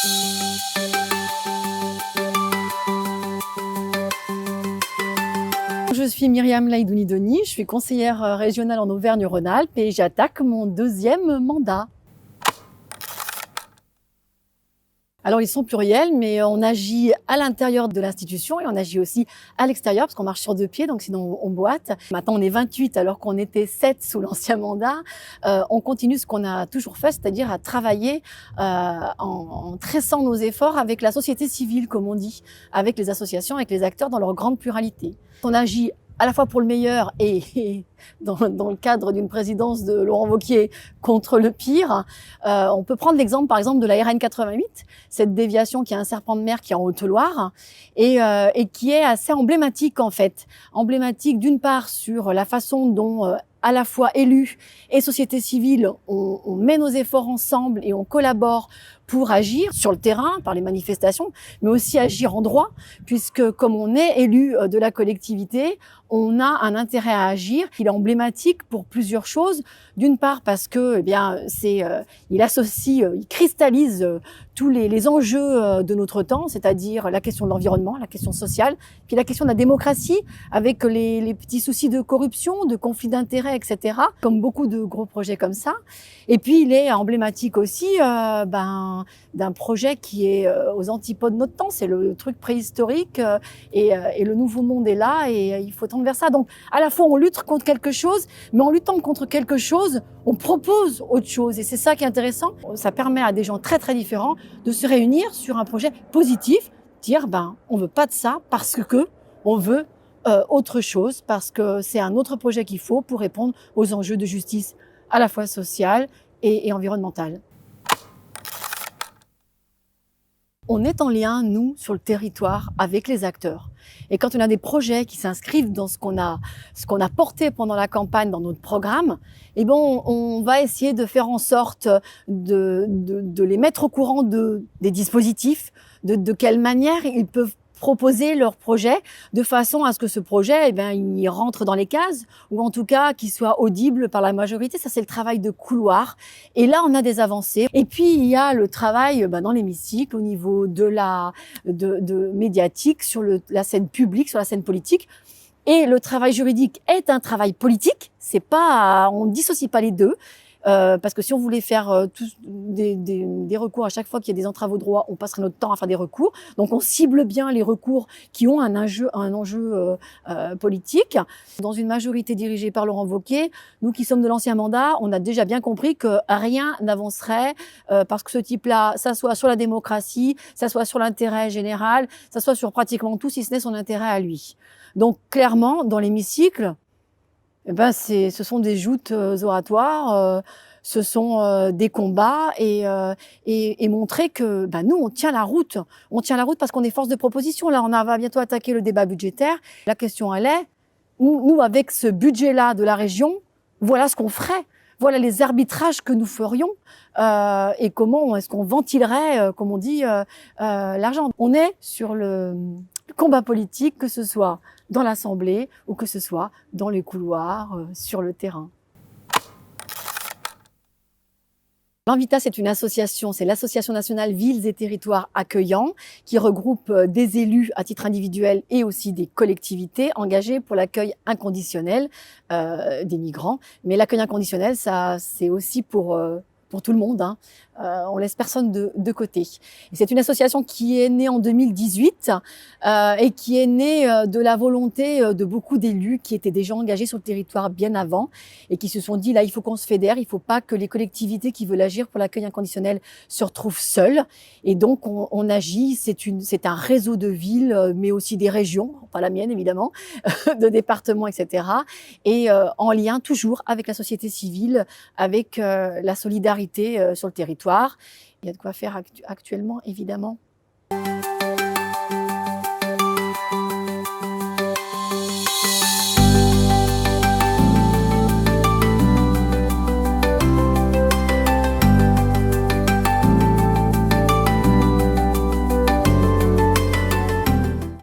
Je suis Myriam Laïdouni-Denis, je suis conseillère régionale en Auvergne-Rhône-Alpes et j'attaque mon deuxième mandat. Alors ils sont pluriels, mais on agit à l'intérieur de l'institution et on agit aussi à l'extérieur parce qu'on marche sur deux pieds, donc sinon on boite. Maintenant on est 28 alors qu'on était 7 sous l'ancien mandat. On continue ce qu'on a toujours fait, c'est-à-dire à travailler en tressant nos efforts avec la société civile, comme on dit, avec les associations, avec les acteurs dans leur grande pluralité. On agit à la fois pour le meilleur et dans le cadre d'une présidence de Laurent Wauquiez contre le pire. On peut prendre l'exemple par exemple de la RN 88, cette déviation qui a un serpent de mer qui est en Haute-Loire et qui est assez emblématique en fait. Emblématique d'une part sur la façon dont à la fois élus et société civile, on met nos efforts ensemble et on collabore pour agir sur le terrain, par les manifestations, mais aussi agir en droit, puisque comme on est élu de la collectivité, on a un intérêt à agir. Il est emblématique pour plusieurs choses. D'une part parce que, il associe, il cristallise tous les enjeux de notre temps, c'est-à-dire la question de l'environnement, la question sociale, puis la question de la démocratie, avec les petits soucis de corruption, de conflits d'intérêts, etc., comme beaucoup de gros projets comme ça. Et puis, il est emblématique aussi d'un projet qui est aux antipodes de notre temps. C'est le truc préhistorique et le nouveau monde est là et il faut tendre vers ça. Donc, à la fois, on lutte contre quelque chose, mais en luttant contre quelque chose, on propose autre chose. Et c'est ça qui est intéressant. Ça permet à des gens très, très différents de se réunir sur un projet positif, dire, on veut pas de ça parce que on veut autre chose, parce que c'est un autre projet qu'il faut pour répondre aux enjeux de justice à la fois sociale et environnementale. On est en lien, nous, sur le territoire, avec les acteurs. Et quand on a des projets qui s'inscrivent dans ce qu'on a porté pendant la campagne dans notre programme, on va essayer de faire en sorte de les mettre au courant des dispositifs, de quelle manière ils peuvent proposer leur projet de façon à ce que ce projet, il rentre dans les cases ou en tout cas qu'il soit audible par la majorité. Ça, c'est le travail de couloir. Et là, on a des avancées. Et puis, il y a le travail dans l'hémicycle au niveau de médiatique, sur la scène publique, sur la scène politique. Et le travail juridique est un travail politique. On ne dissocie pas les deux. Parce que si on voulait faire des recours à chaque fois qu'il y a des entraves au droit, on passerait notre temps à faire des recours. Donc on cible bien les recours qui ont un enjeu politique. Dans une majorité dirigée par Laurent Wauquiez, nous qui sommes de l'ancien mandat, on a déjà bien compris que rien n'avancerait parce que ce type-là, ça soit sur la démocratie, ça soit sur l'intérêt général, ça soit sur pratiquement tout, si ce n'est son intérêt à lui. Donc clairement, dans l'hémicycle, ce sont des joutes oratoires, ce sont des combats et montrer que nous on tient la route. On tient la route parce qu'on est force de proposition. Là, on va bientôt attaquer le débat budgétaire. La question elle est, nous avec ce budget-là de la région, voilà ce qu'on ferait. Voilà les arbitrages que nous ferions et comment est-ce qu'on ventilerait, comme on dit, l'argent. On est sur le combat politique, que ce soit dans l'Assemblée ou que ce soit dans les couloirs, sur le terrain. L'Envita, c'est une association, c'est l'Association nationale Villes et Territoires Accueillants, qui regroupe des élus à titre individuel et aussi des collectivités engagées pour l'accueil inconditionnel des migrants. Mais l'accueil inconditionnel, ça, c'est aussi pour tout le monde. On laisse personne de côté. Et c'est une association qui est née en 2018 et qui est née de la volonté de beaucoup d'élus qui étaient déjà engagés sur le territoire bien avant et qui se sont dit là il faut qu'on se fédère, il faut pas que les collectivités qui veulent agir pour l'accueil inconditionnel se retrouvent seules. Et donc on agit, c'est un réseau de villes mais aussi des régions, pas la mienne évidemment, de départements, etc. Et en lien toujours avec la société civile, avec la solidarité sur le territoire. Il y a de quoi faire actuellement, évidemment.